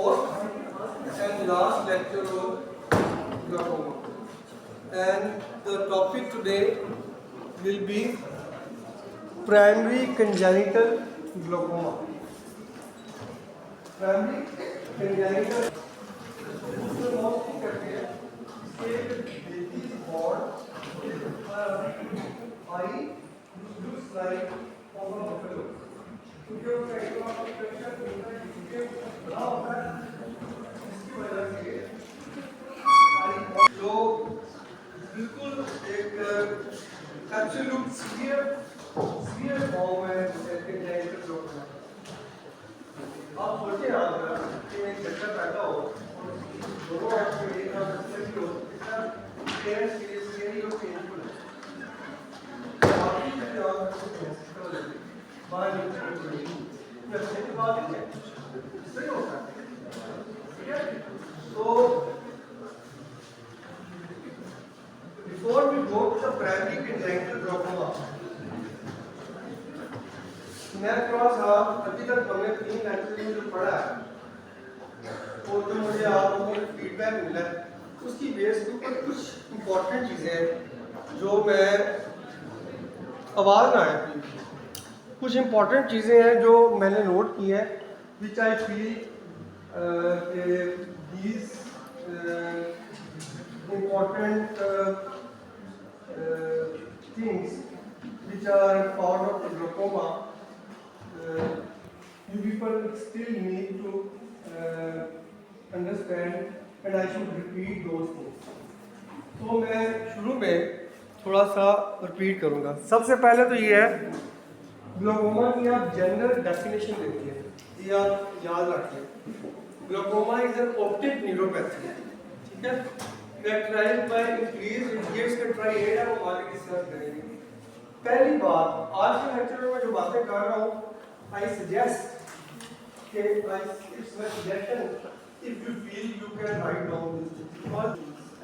fourth and last lecture of glaucoma. And the topic today will be primary congenital glaucoma. Primary congenital eye looks like of a buffalo. क्योंकि उसका economic structure बड़ा होता है, इसकी वजह से जो बिल्कुल एक एब्सोल्यूट सीवियर फॉर्म है congenital glaucoma. आप सोचिए अगर कि एक बच्चा पैदा हो दोनों आपके एक बच्चे की हो इतना पेरेंट्स के लिए स्केरी और पेनफुल है. बाकी के जवाब बाहर निकलने की बात है सही होता है. ठीक है. तो before we go to the primary congenital glaucoma, मैं थोड़ा सा अभी तक हमने 3 लेक्चर में जो पढ़ा है और जो मुझे आप लोगों को फीडबैक मिला है उसकी बेस के ऊपर कुछ इंपॉर्टेंट चीज़ें हैं जो मैं आवाज़ ना आए कुछ इंपॉर्टेंट चीज़ें हैं जो मैंने नोट की है which I feel these important things which are part of the glaucoma. You people still need to understand and I should repeat those things. तो मैं शुरू में थोड़ा सा रिपीट करूँगा. सबसे पहले तो ये है ग्लाकोमा की आप जनरल डेफिनेशन देखिए, ये आप याद रखिए. Glaucoma is an optic neuropathy. ठीक है. Characterized by increase in gates कंट्राइएड और आगे डिस्कस करेंगे. पहली बात आज के लेक्चर में मैं जो बातें कर रहा हूँ I suggest it's my suggestion if you feel you can write down this because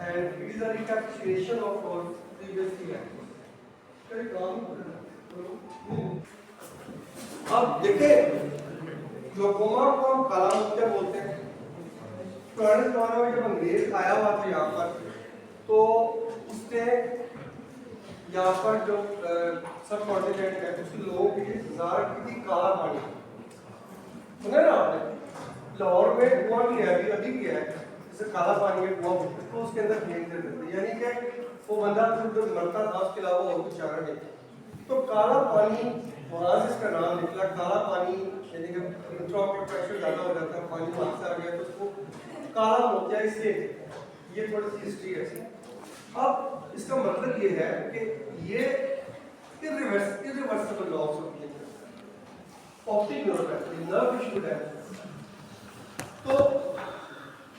and it is a recapitulation of our previous lectures. अब देखें ग्लाकोमा को हम काला मोतिया बोलते हैं. पुराने जमाने में जब अंग्रेज आया हुआ था यहाँ पर तो उसने यहाँ पर जो सब कॉन्टिनेंट है उसके लोगों के लिए इंतजार की थी काला पानी. सुने ना आपने लाहौर में कुआं भी है अभी भी है जैसे काला पानी है कुआं तो उसके अंदर फेंक देते थे यानी कि वो बंदा जो मरता था उसके अलावा और कुछ चारा नहीं. तो काला पानी वहाँ से इसका नाम निकला काला पानी यानी कि इंट्राऑक्यूलर प्रेशर ज़्यादा हो जाता है पानी वहाँ से आ गया तो उसको काला मोतिया. इससे ये थोड़ी सी हिस्ट्री है. अब इसका मतलब ये है कि ये irreversible लॉस होती है ऑप्टिक न्यूरोपैथी नर्व इशू है. तो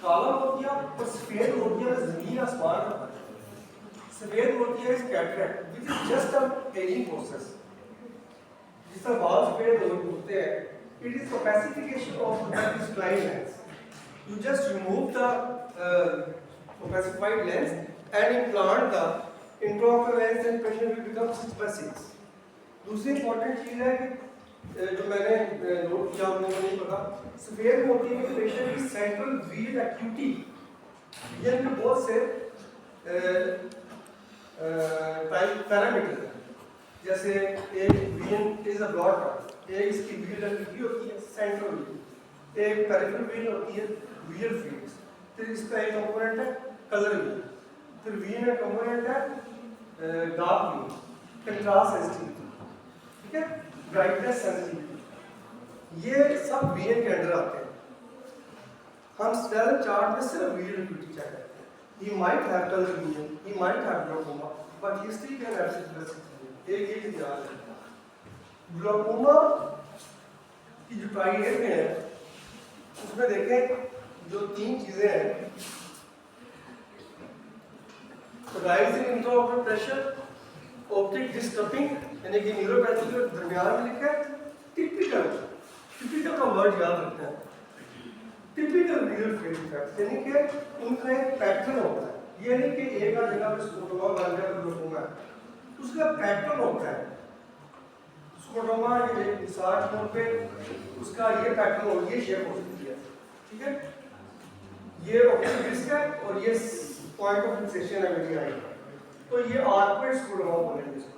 काला मोतिया और सफेद मोतिया जमीन आसमान का फर्क है. सफेद मोतिया is cataract which is just a ageing process. जिस तरह बाल सफेद होते हैं it is opacification of the crystalline lens. You just remove the opacified lens and implant the intraocular lens and patient will become 6/6. दूसरी इंपॉर्टेंट चीज़ है कि जो मैंने नोट किया आप लोगों ने पता सफेद मोतिया के पेशेंट की सेंट्रल वील एक्यूटी विजन में बहुत से पैरामीटर हैं. जैसे एक vision is a broad term, एक इसकी वील एक्यूटी होती है सेंट्रल वील, एक पेरिफेरल वील होती है विजुअल फील्ड्स, फिर इसका एक कंपोनेंट है कलर वील, फिर वीन में कंपोनेंट है डार्क वीन, कंट्रास्ट सेंसिटिविटी. ठीक है. ब्राइटनेस सेंसिटिविटी ये सब वीन के अंडर आते हैं. हम स्टेल चार्ट में सिर्फ वीन एक्यूटी चेक करते हैं. He might have colour vision, he might have glaucoma but he still can have सिक्वेंसिटी. एक चीज याद रखना ग्लाकोमा की जो ट्राइएड में है उसमें देखें जो 3 चीजें हैं rise in intraocular pressure, optic disturbing यानी कि न्यूरोपैथी के दरमियान में लिखा है टिपिकल का वर्ड याद रखना है. टिपिकल विजुअल फील्ड इफेक्ट यानी कि उनका एक पैटर्न होता है. ये नहीं कि एक आध जगह पे स्कोटोमा बन गया ग्लाकोमा है, उसका पैटर्न होता है. स्कोटोमा ये मिसाल तौर पे उसका ये पैटर्न हो ये शेप हो सकती है. ठीक है, ये ऑप्टिक डिस्क है और ये पॉइंट ऑफ फिक्सेशन है मेरी आई। तो ये आर्कुएट स्क्लेरोमा बोलेंगे इसको।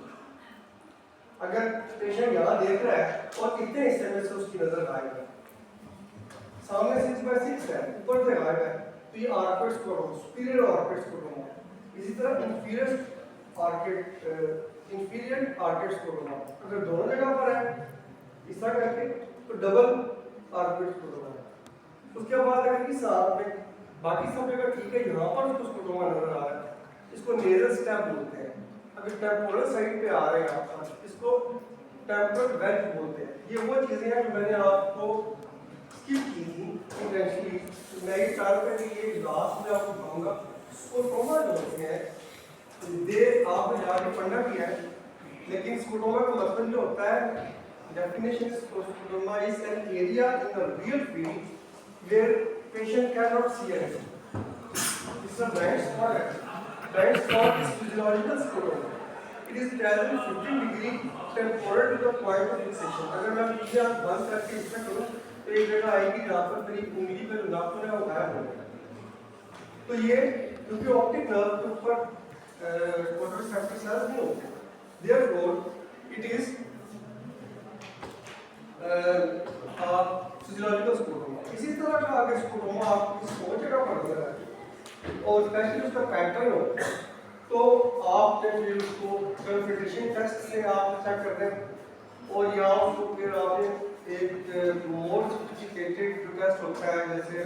अगर पेशेंट यहाँ देख रहा है और कितने हिस्से में से उसकी नजर गायब है, सामने 6/6 है, ऊपर से गायब है, तो ये आर्कुएट स्क्लेरोमा, सुपीरियर आर्कुएट स्क्लेरोमा। इसी तरह इंफीरियर आर्कुएट स्क्लेरोमा अगर दोनों जगह पर है इस तरह करके तो डबल आर्कुएट स्क्लेरोमा है। उसके बाद अगर कि साथ में बाकी सब जगह ठीक है, यहाँ पर उसको स्क्लेरोमा नजर आ रहा है, इसको नेजल स्टैब बोलते हैं। अगर टेम्पोरल साइड पे आ रहे हैं आप, इसको टेम्पोरल वेल्थ बोलते हैं। ये वो चीजें हैं जो मैंने आपको स्किप की थी इंटेंशनली। मैं ये चाह रहा कि ये लास्ट में आपको कहूँगा स्क्लेरोमा जो होते हैं दे आपने जाके पढ़ना भी है, लेकिन स्क्लेरोमा का मतलब जो होता है, definition scotoma is an area in the real field where patient cannot see anything. This is a blind spot. Blind spot is physiological sclerosis. It is present 15 degree temporal to the point of fixation. अगर मैं पीछे आप बंद करके इसमें करूँ तो एक जगह आएगी जहाँ पर मेरी उंगली पे जो नाखून है वो गायब हो जाएगा। तो ये क्योंकि ऑप्टिक नर्व के ऊपर फोटोरिसेप्टर सेल्स नहीं होते, therefore it is फिजियोलॉजिकल स्क्लेरोमा। इसी तरह का अगर स्क्लेरोमा आपकी सोच जगह पर हो रहा है और स्पेशली उसका पैटर्न हो तो आप फिर उसको फिल्ट्रेशन टेस्ट से आप चेक कर दें और या उसको फिर आपने एक मोर सोफिस्टिकेटेड जो टेस्ट होता है जैसे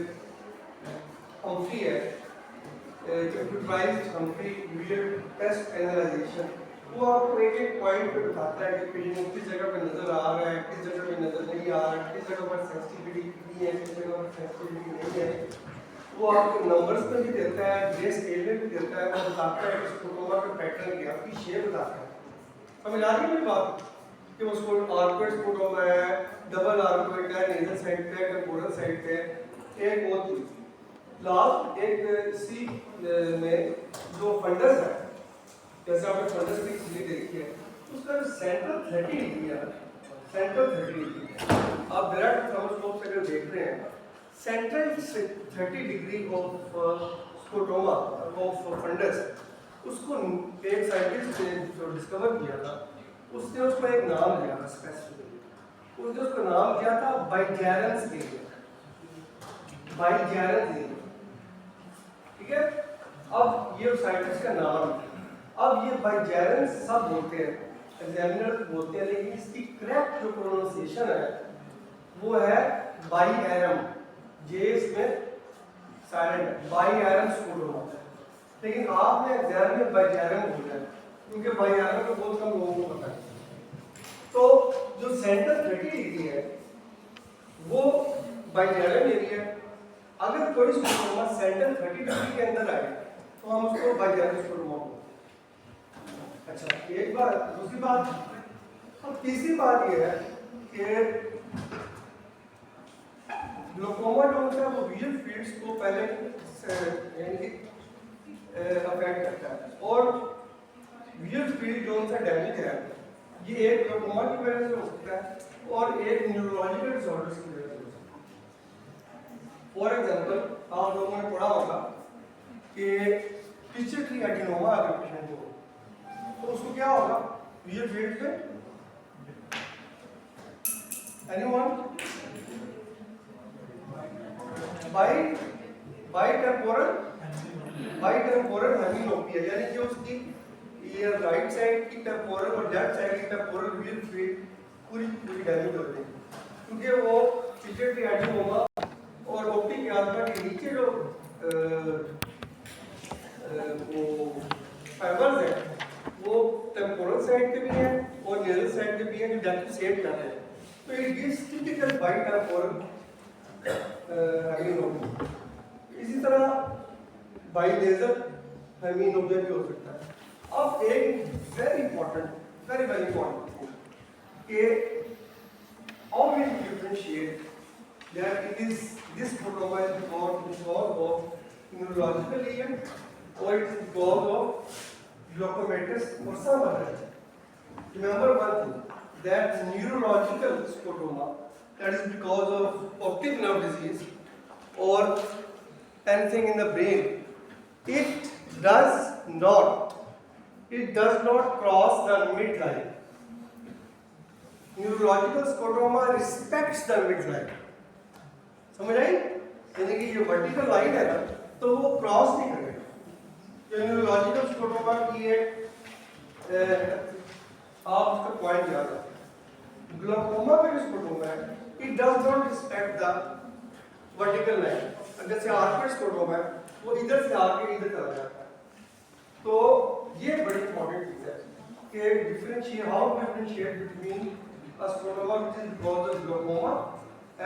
हम्फ्री है, computerized Humphrey visual test analysation, वो आपको एक पॉइंट पे बताता है कि पेशेंट किस जगह पे नजर आ रहा है, किस जगह पे नजर नहीं आ रहा है, किस जगह पर सेंसिटिविटी कितनी है, किस जगह पर सेंसिटिविटी नहीं है। वो आपको नंबर्स में भी देता है, ग्रे स्केल में भी देता है, वो बताता है कि स्क्लेरोमा का पैटर्न क्या है, उसकी शेप बताता है। समझ आ रही है मेरी बात कि वो आर्कुएट स्क्लेरोमा है, डबल आर्कुएट है, नेजल साइड पे है, टेम्पोरल साइड पे है। एक और चीज लास्ट एक सी में जो फंडस है, जैसे आपने फंडस की सीढ़ी देखी है, उसका जो सेंटर 30 डिग्री है, सेंटर 30 डिग्री आप डायरेक्ट थर्मोस्कोप से अगर देख रहे हैं, central 30 degree of scotoma of fundus, उसको एक साइंटिस्ट ने जो डिस्कवर किया था उसने उसको एक नाम दिया था स्पेसिफिक, उसने उसका नाम दिया था बाइजेरेंस एरिया, बाइजेरेंस एरिया। ठीक है, अब ये साइंटिस्ट का नाम, अब ये बाइजेरेंस सब बोलते हैं, एग्जामिनर बोलते हैं, लेकिन इसकी करेक्ट जो प्रोनाउंसिएशन है वो है बाइएरम, जे इसमें साइलेंट है, बाइएरम स्क्लेरोमा। लेकिन आपने एग्जाम में बाइजेरेम बोला है क्योंकि बाइएरम को बहुत कम लोगों को पता है। तो जो सेंटर 30 डिग्री है वो बाइजेरेम एरिया। अगर कोई स्क्लेरोमा सेंटर 30 डिग्री के अंदर आए तो हम उसको बाइजेरेम स्क्लेरोमा बोलते हैं। अच्छा, एक बात, दूसरी बात और तीसरी बात ये है कि ग्लूकोमा जो होता है वो विजुअल फील्ड्स को पहले अफेक्ट करता है और विजुअल फील्ड जो उनका डैमेज है ये एक ग्लूकोमा की वजह से हो सकता है और एक न्यूरोलॉजिकल डिसऑर्डर्स की वजह से हो सकता है। फॉर एग्जांपल आप लोगों ने पढ़ा होगा कि पिट्यूटरी एडिनोमा अगर पेशेंट हो तो उसको क्या होगा विजुअल फील्ड पे, एनीवन बाइटेम्पोरल हेमिनोपिया, यानी कि उसकी ये राइट साइड की टेम्पोरल और लेफ्ट साइड की टेम्पोरल विजुअल फील्ड पूरी पूरी डैमेज हो गई क्योंकि वो पिट्यूटरी एडिनोमा और ऑप्टिक यात्रा के नीचे जो वो फाइबर्स हैं वो टेम्पोरल साइड के भी हैं और नेजल साइड के भी हैं जो डेप्थ सेम कर रहे हैं। तो इट गिव्स टिपिकल बाइटेम्पोरल हेमिनोपिया। इसी तरह बाइनेजल हेमिनोपिया भी हो सकता है। अब एक वेरी इंपॉर्टेंट कि how we differentiate that it is this scleroderma is because of neurological event or it is because of glaucomatous or some other. Remember one thing, that neurological scleroderma, that is because of optic nerve disease, or anything in the brain, it does not cross the midline. Neurological scotoma respects the midline. समझ आई? यानी कि ये vertical line है ना, तो वो cross नहीं करेगा। तो न्यूरोलॉजिकल स्कोटोमा की एक आप उसका पॉइंट याद रखें। ग्लाकोमा का जो स्कोटोमा है, it does not respect the vertical line. जैसे आर्कड स्कोटोमा है, वो इधर से आके इधर चला जाता है। तो ये बड़ी इंपॉर्टेंट चीज है कि differentiate how to differentiate between a scotoma which is because of glaucoma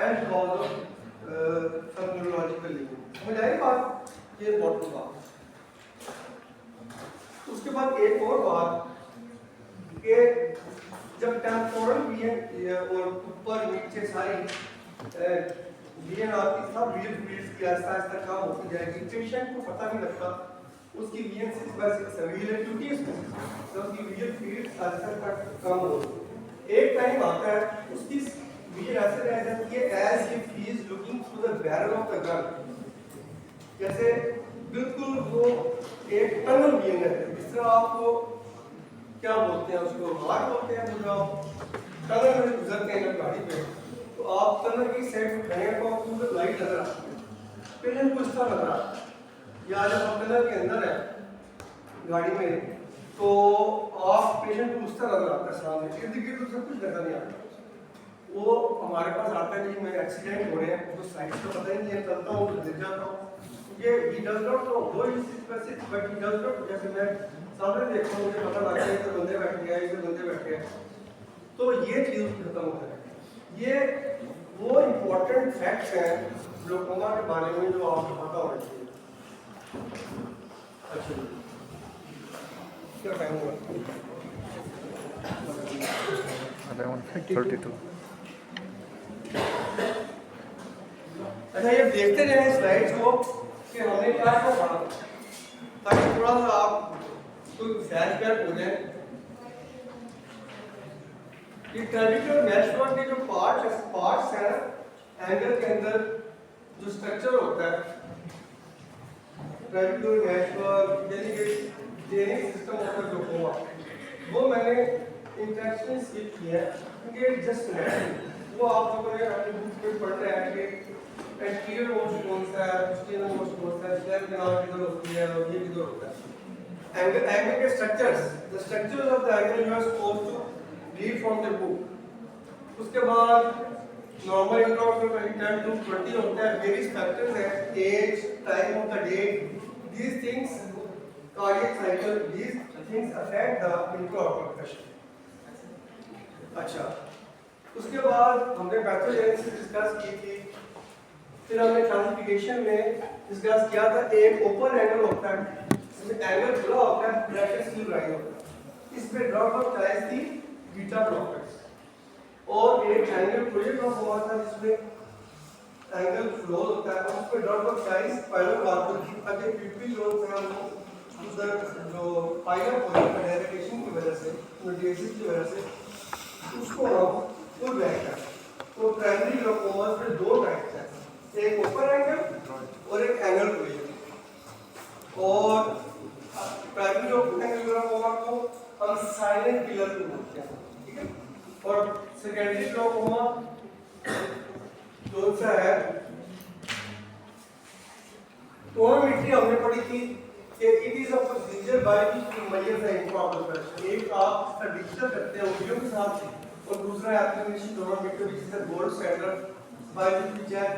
and because of some neurological lesion. समझ आई बात? ये इंपॉर्टेंट बात। उसके बाद एक और बात कि जब टेम्पोरल विजन और ऊपर नीचे सारी विजन आती सब विजन फील्ड्स की आस्ते आस्ते कम होती जाएगी, पेशेंट को पता नहीं लगता उसकी विजन 6/6 है, विजन एक्यूटी है, तो उसकी विजन फील्ड्स आस्ते आस्ते कम होती है। एक टाइम आता है उसकी विजन ऐसे रह जाती है as if he is looking through the barrel of the gun, जैसे बिल्कुल वो एक टनल विजन है। जिस तरह आपको क्या बोलते हैं, उसको हार्ट बोलते हैं, जो आप टनल में गुजरते हैं जब गाड़ी पे, तो आप टनल की साइड में खड़े हैं तो आपको उधर लाइट नजर आती है, पेशेंट को इस तरह लग रहा है। या जब आप टनल के अंदर है गाड़ी में, तो आप पेशेंट को उस तरह लग रहा है सामने, इर्द गिर्द सब कुछ नजर नहीं आता। वो हमारे पास आता है जी, मैं एक्सीडेंट हो रहे हैं, तो साइड का पता ही नहीं है, चलता हूँ तो गिर जाता हूँ। ये he does not know, though he is specific, but he does not, जैसे मैं सामने देखता हूँ मुझे पता लगता है इधर बंदे बैठे हैं, इधर बंदे बैठे हैं, तो ये चीज़ खत्म हो जाएगी। ये वो इम्पोर्टेंट फैक्ट्स हैं ग्लाकोमा के बारे में जो आपको पता होना चाहिए। अच्छा, क्या टाइम हुआ? 11:32। अच्छा, ये देखते जाएं स्लाइड्स को कि हमने क्या क्या पढ़ा, ताकि थोड़ा सा आप कोई फ्लैशबैक हो जाए। ये ट्रेविकुलर मैशवर्क के जो पार्ट्स हैं एंगल के अंदर जो स्ट्रक्चर होता है, ट्रेविकुलर मैशवर्क यानी कि जेनिक सिस्टम ऑफ द ग्लाकोमा, वो मैंने इंट्रोडक्शन स्किप किया है क्योंकि जस्ट वो आप लोगों ने अपनी बुक में पढ़ रहे हैं कि एंटीरियर मोस्ट कौन सा है, पोस्टीरियर मोस्ट कौन सा है, स्लैब के नाम किधर होती है और ये किधर होता है। एंगल के structures, the structures of the angle you are supposed to read from the book. उसके बाद नॉर्मल इंट्रोडक्शन 10 to 20 होता है, वेरियस फैक्टर्स है, age, time of the day, these things, cardiac cycle, these things affect the introduction. अच्छा, उसके बाद हमने pathogenesis discuss की थी, फिर हमने क्लासिफिकेशन में डिस्कस किया था एक ओपन एंगल होता है, इसमें एंगल खुला होता है, ब्रैकेट स्लिप राइज होता है, इसमें ड्रॉप ऑफ साइज थी बीटा ब्लॉकेट्स, और एक एंगल प्रोजेक्ट ऑफ हुआ था जिसमें एंगल फ्लो होता है, उसमें ड्रॉप ऑफ साइज पाइलोकार्बन की अगर पीपी जोन से हम उधर जो पाइलर पॉइंट डायरेक्शन की वजह से, मेडिएशन की वजह से उसको हम फुल बैक है। तो प्राइमरी ग्लाकोमा में दो टाइप्स हैं, एक ओपन एंगल और एक एंगल प्रोजेक्ट। और प्राइमरी एंगल ग्लाकोमा को हम साइलेंट किलर बोलते हैं, ठीक है। और सेकेंडरी ग्लाकोमा कौन सा है, टोनोमेट्री हमने पढ़ी थी कि it is a procedure by which to measure the intraocular pressure. एक आप इसका डिजिटल करते हैं वीडियो के साथ, और दूसरा application tonometry which is the gold standard by which we check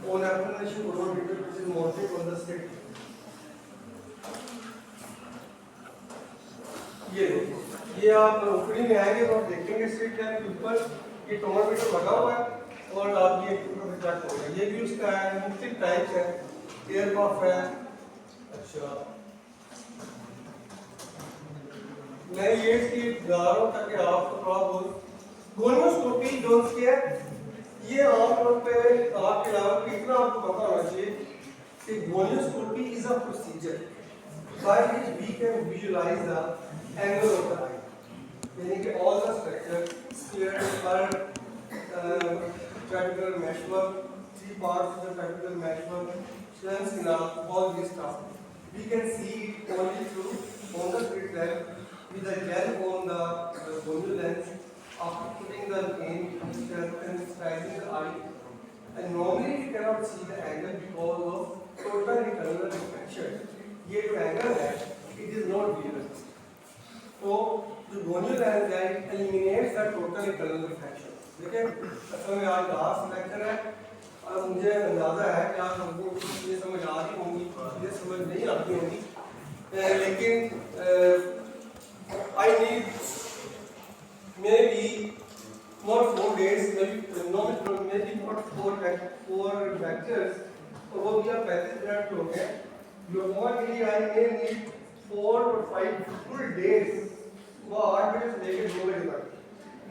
on application tonometry which is mounted on the stick. ये आप ओपनी में आएंगे तो आप देखेंगे स्ट्रिट लाइन के ऊपर ये टोनोमीटर लगा हुआ है और आप ये चेक होगा। ये भी उसका है, मुख्तलिफ टाइप्स है, एयर पफ है। अच्छा, मैं ये इसकी गा रहा हूँ ताकि आपको थोड़ा बहुत गोनियोस्कोपी जो उसकी है, ये आमतौर पे आपके अलावा इतना आपको पता होना चाहिए कि gonioscopy is a procedure by which we can visualize the angle of the eye, यानी कि all the structure, sclera, trabecular meshwork, see parts of the particular maximum strength in all these stuff. We can see it only through on the slit lamp with the gel on the gonio lens after putting the in and styling the eye. And normally we cannot see the angle because of total internal reflection. ये जो angle है, it is not visible. So the gonio lens eliminates the total internal reflection. देखिए, असल में आज last lecture है और मुझे अंदाजा है कि आप लोगों को ये समझ आ रही होंगी, ये समझ नहीं आती होंगी, लेकिन I need maybe not 4 days, maybe not 4 lectures, तो वो भी आप 35 मिनट के हो गए। ग्लूकोमा के लिए I may need 4 or 5 full days, वो 8 बजे से लेकर 2 बजे तक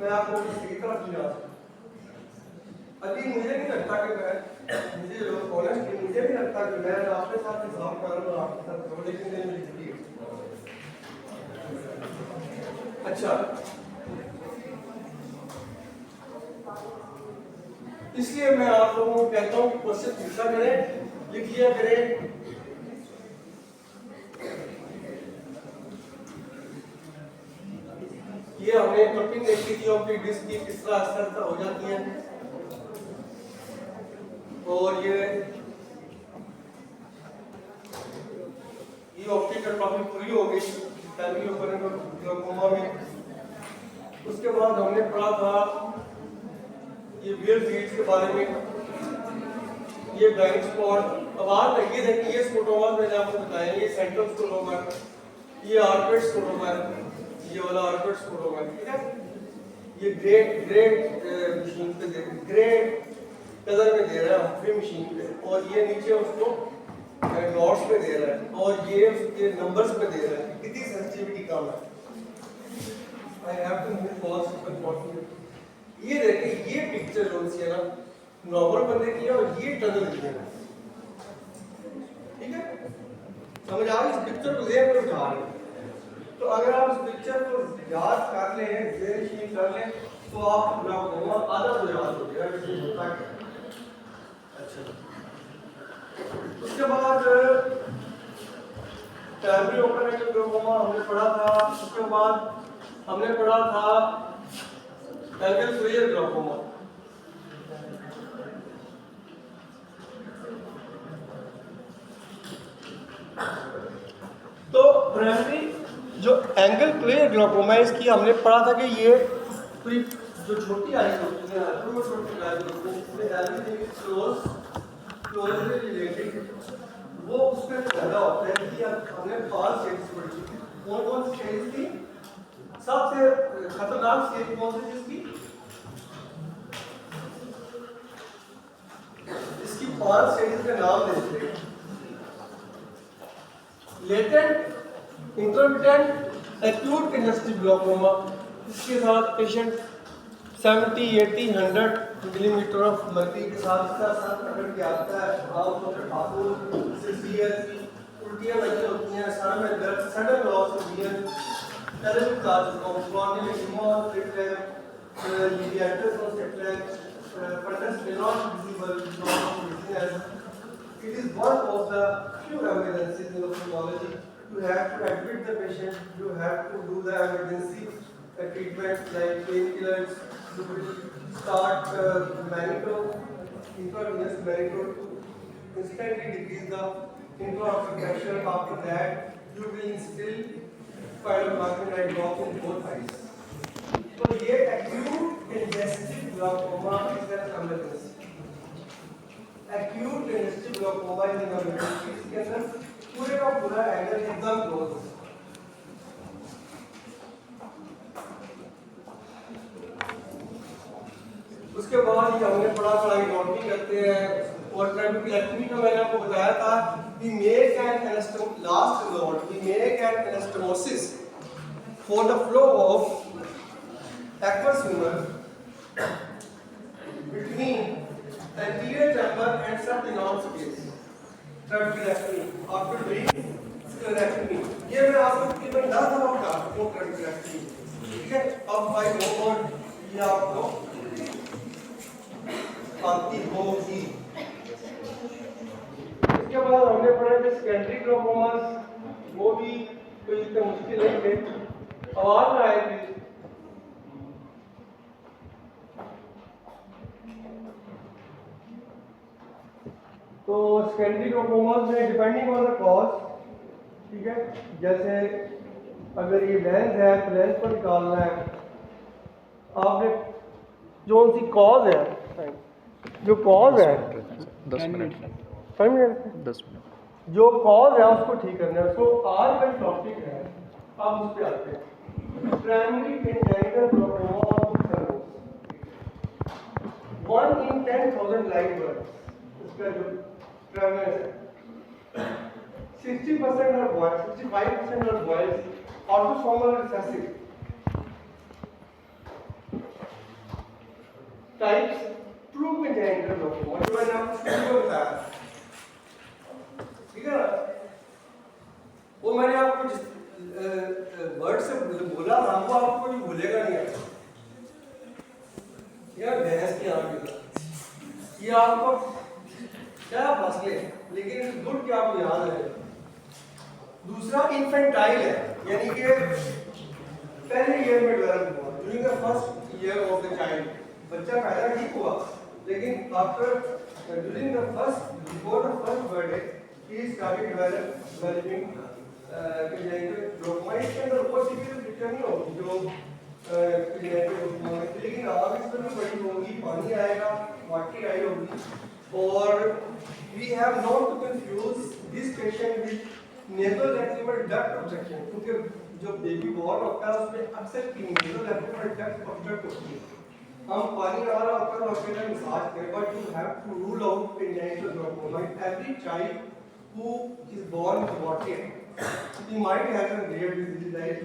मैं आपको किसी तरह की जाता अभी मुझे नहीं लगता कि मुझे लोग ऑनेस्ट मुझे नहीं लगता कि मैं आपके साथ हिसाब करूँ और आपके साथ करूँ, लेकिन नहीं मेरी छुट्टी अच्छा, इसलिए मैं आप लोगों को कहता हूँ कि क्वेश्चन पूछा करें, लिखिए करें। ये हमने कपिंग देखी थी ऑप्टिक डिस्क की किस तरह असर हो जाती है, और ये ऑप्टिक एट्रोफी पूरी हो गई ग्लूकोमा में। उसके बाद हमने पढ़ा था ये वियर फील्ड्स के बारे में, ये ब्लाइंड स्पॉट। अब आप ये देखिए ये स्कोटोमा मैंने आपको बताया, ये सेंट्रल स्कोटोमा है, ये आर्केड स्कोटोमा है, ये वाला आर्केड स्कोटोमा है, ठीक है। ये ग्रे मशीन पे देखिए, ग्रे कलर में दे रहा है फ्री मशीन पे, और ये नीचे उसको नोट्स पे दे रहा है, और ये उसके नंबर्स पे दे रहा है। कितनी सेंसिटिविटी कम है। I have to move forward. ये देखिए ये पिक्चर जो है ना नॉर्मल बंदे की है, और ये टनल की है, ठीक है। समझ आ रही इस पिक्चर को लेकर उठा रहे, तो अगर आप इस पिक्चर को याद कर लें, जेनिशीन कर लें, तो आप ग्लूकोमा आधा तो याद हो गया। अच्छा, उसके बाद प्राइमरी ओपन ग्लूकोमा हमने पढ़ा था। उसके बाद हमने पढ़ा था एंगल क्लियर ग्लूकोमा। तो प्राइमरी जो एंगल क्लियर ग्लूकोमा है, इसकी हमने पढ़ा था कि ये पूरी जो छोटी आई होती है, छोटी आई होती है, इसमें एवरीथिंग इज क्लोजली रिलेटेड, वो उसमें पैदा होता है कि हमने 5 स्टेजेस पढ़ी थी। कौन-कौन सी स्टेज थी? सबसे खतरनाक स्टेज कौन सी जिसकी? इसकी 5 स्टेजेस के नाम देते हैं। Latent, intermittent, acute congestive glaucoma. इसके साथ पेशेंट 70, 80, 100 मिलीमीटर ऑफ मर्क्यूरी के साथ इसका साथ प्रकट किया जाता है। आमतौर पर खातून सीरियस उल्टियां लगी होती हैं, सर में दर्द, sudden loss of vision, terrible causes of स्पॉन्डिलोइडिमा, ट्रिप्लेट, लीविएटस of triplet, fundus not visible, not visible. It is one of the few evidences in ophthalmology. You have to admit the patient, you have to do the emergency treatment like painkillers, you will start Manito, intravenous Manito to instantly decrease the intraocular pressure. After that, you will instill pyromacronite drops in both eyes. So, ये acute congestive glaucoma is an emergency. Acute congestive glaucoma is an emergency. इसके अंदर पूरे का पूरा angle एकदम close है। उसके बाद ये हमने पढ़ा था आइडोटमी करते हैं, और ट्राइबुकुलेक्टमी का मैंने आपको बताया था कि मेक एन एनास्टोम last note we make an anastomosis for the flow of aqueous humour between anterior chamber and subdenal space. Trabeculectomy after doing sclerectomy. ये मैं आपको तकरीबन 10 दफा बता चुका हूँ trabeculectomy, ठीक है। अब भाई वो ये आपको आती होगी। तो सेकेंडरी ग्लोकोमास में डिपेंडिंग ऑन द कॉज, ठीक है, जैसे अगर ये लेंस है तो लेंस को निकालना है आपने, जो सी कॉज है, जो कॉज है 10 मिनट 5 मिनट 10 मिनट जो कॉज है उसको ठीक करना है। उसको आज का टॉपिक है, आप उस पे आते हैं, primary congenital glaucoma of 1 in 10,000 live birth इसका जो प्रेवलेंस है 60% are boys, 65% are boys, autosomal recessive types, true congenital glaucoma जो मैंने आपको शुरू में बताया, ठीक है ना, वो मैंने आपको जिस वर्ड से बोला था वो आपको कोई भूलेगा नहीं है यार, बहस की आगे ये आपको क्या मसले, लेकिन गुड क्या आपको याद है। दूसरा इन्फेंटाइल है, यानी कि पहले ईयर में डेवलप हुआ, during the first year of the child, बच्चा पैदा ठीक हुआ, लेकिन after during the first before the first birthday he started developing congenital glaucoma. इसके अंदर वो सीक्वेंस पिक्चर नहीं होगी जो कंजेनिटल ग्लोकोमा में, लेकिन आग इसमें भी बड़ी होगी, पानी आएगा, वाटरी आई होगी, और we have not to confuse this patient with nasal lacrimal duct obstruction, क्योंकि जो बेबी बॉर्न होता है उसमें अक्सर नेजल लैक्रिमल डक्ट ऑब्स्ट्रक्ट होती है। हम पानी आ रहा होता है हॉस्पिटल मसाज करें, but you have to rule out congenital glaucoma. Every child who is born with water, he might have a rare disease like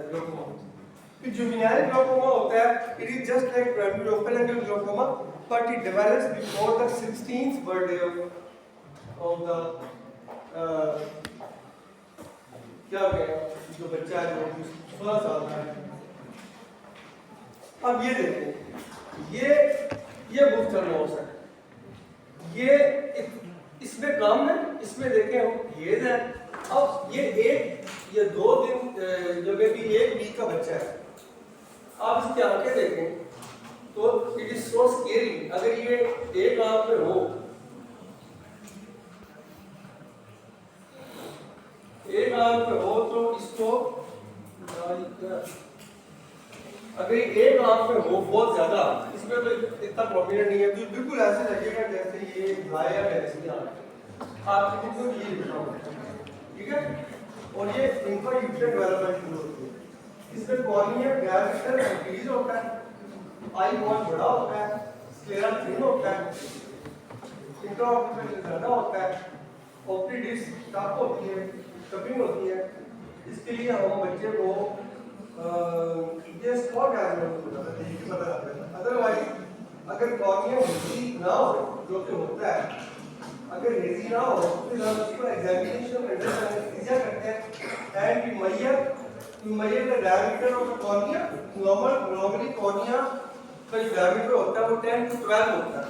glaucoma. फिर juvenile glaucoma होता है, it is just like primary open angle glaucoma, but it develops before the 16th birthday of the क्या कहें जो बच्चा है जो 16 साल का है। अब ये देखें, ये बुफ्टर नोस है, ये इसमें कम है, इसमें देखें हम हेज है। अब ये 2 दिन जो कि 1 वीक का बच्चा है, आप इसकी आंखें देखें तो इट इज सो स्केरी। अगर ये एक आंख में हो, तो इसको अगर एक आंख में हो बहुत ज्यादा, इसमें तो इतना प्रोमिनेंट नहीं है, तो बिल्कुल ऐसे लगेगा जैसे ये ब्लाया है इसकी आंख, आप बिल्कुल ये दिखाओ, ठीक है। और ये इनका यूट्रल डेवलपमेंट शुरू होती है, इसमें कॉर्निया डायमीटर इंक्रीज होता है, आई बहुत बड़ा होता है, स्क्लेरा थिन होता है, इंट्राऑक्यूलर ज्यादा होता है, ऑप्टिक डिस्क टफ होती है, कपिंग होती है। इसके लिए हम बच्चे को ये स्पॉट अदरवाइज अगर कॉर्निया हेजी ना हो, जो कि होता है, अगर हेजी ना हो तो फिर हम उसको एग्जामिनेशन अंडर एनेस्थीसिया करते हैं and measure the diameter of the cornea. Normally cornea का जो diameter होता है वो 10 to 12 होता है,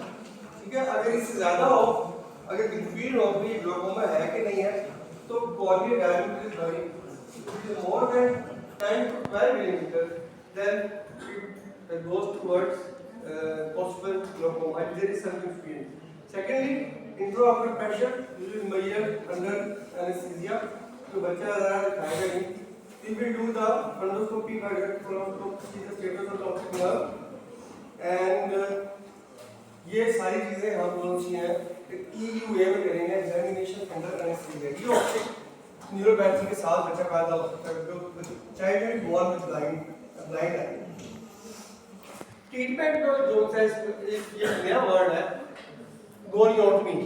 ठीक है। अगर इससे ज़्यादा हो, अगर कंफ्यूजन हो कि ग्लोकोमा है कि नहीं है, तो cornea diameter is very, if it is more than 10 to 12 millimeter, then it goes towards possible glaucoma if there is some confusion. Secondly, intraocular pressure usually measured under anesthesia, तो बच्चा ज़रा दिखाएगा नहीं। We will do the endoscopy by direct colonoscopy, see the status of the optic nerve, and ये सारी चीजें हम लोग की हैं EUA में करेंगे, examination under anesthesia। ये ऑप्टिक न्यूरोपैथी के साथ बच्चा पैदा हो सकता है, जो चाइल्ड में born with blind eye। Treatment का जो है ये नया वर्ड है, गोनियोटमी।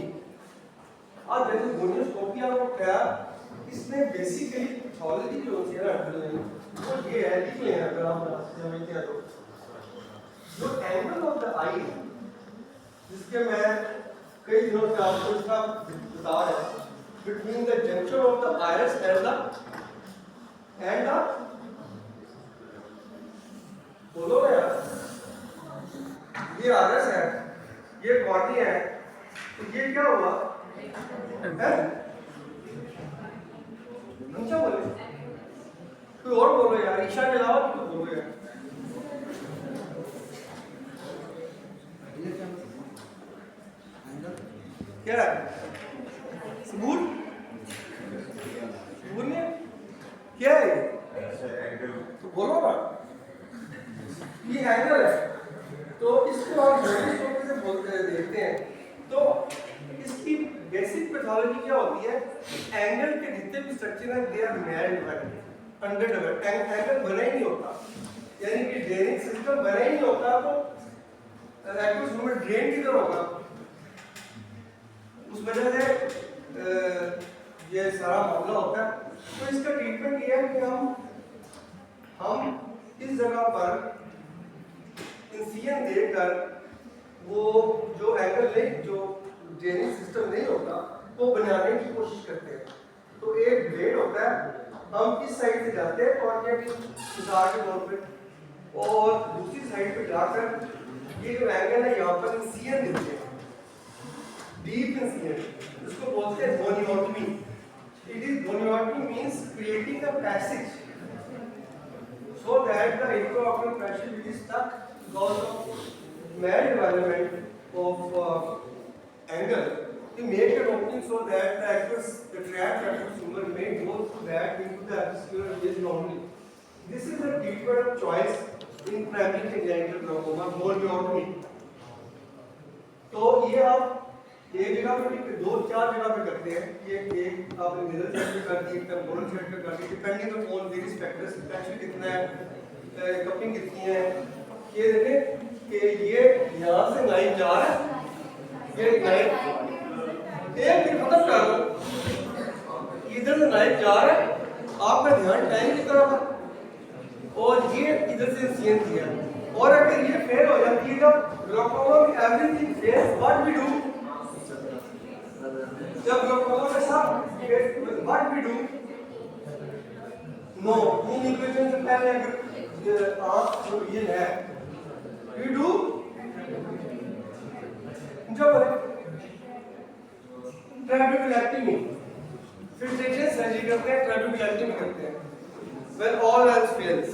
आज जैसे गोनियोस्कोपी आपको क्या, इसमें बेसिकली पैथोलॉजी जो होती है ना, वो ये है कि अगर हम समझते हैं तो जो एंगल ऑफ द आई, जिसके मैं कई दिनों से आपको इसका बता रहा हूं, between the junction of the iris and बोलो यार, ये आइरिस है, ये कॉर्निया है, तो ये क्या हुआ है? अच्छा बोले, कोई और बोलो यार, ईशा के अलावा तो बोलो यार। क्या है? सबूत नहीं है? क्या है ये? तो बोलो ना, ये एंगल है। तो इसको हम जोड़िंग स्ट्रोक से बोलते हैं, देखते हैं। तो इसकी बेसिक पैथोलॉजी क्या होती है? एंगल के जितने भी स्ट्रक्चर हैं they are mal underdeveloped, angle बना ही नहीं होता, यानी कि ड्रेनिंग सिस्टम बना ही नहीं होता। तो एक्वस फ्लूइड ड्रेन किधर होगा? उस वजह से ये सारा मामला होता है। तो इसका ट्रीटमेंट ये है कि हम इस जगह पर इंसिजन देकर वो जो एंगल नहीं, जो ड्रेनिंग सिस्टम नहीं होता, वो बनाने की कोशिश करते हैं। तो एक ब्लेड होता है, हम इस साइड से जाते हैं कॉर्निया की मिसाल के तौर पे, और दूसरी साइड पे जाकर ये जो एंगल है यहाँ पर इंसिजन देते हैं, डीप इंसिजन, इसको बोलते हैं goniotomy. It is goniotomy means creating a passage so that the intraocular pressure will be stuck because of maldevelopment of angle. We make an opening so that the aqueous, the trapped aqueous humor may go through that into the arterial vein normally. This is the treatment of choice in primary congenital glaucoma, goniotomy. तो ये आप एक जगह पे नहीं, दो चार जगह पे करते हैं। ये एक आपने मिरर सेट पे कर दी, एक टेम्पोरल सेट पे कर दी, depending on various factors, pressure कितना है, कपिंग कितनी है। ये देखें कि ये यहाँ से लाइन जा रहा है, ये लाइन एक फिर खत्म कर दो, इधर से लाइन जा रहा है, आपका ध्यान टाइम की तरफ है, और ये इधर से सीएन दिया। और अगर ये फेल हो जाती है, जब ग्लाइकोमा में everything fails, what we do? जब ग्लाइकोमा के साथ व्हाट वी डू? नो, इन इक्वेशन से पहले अगर आंख जो ये है, वी डू जो ट्रेबेकुलेक्टमी, फिल्ट्रेशन सर्जरी करते हैं, ट्रेबेकुलेक्टमी करते हैं। When all else fails.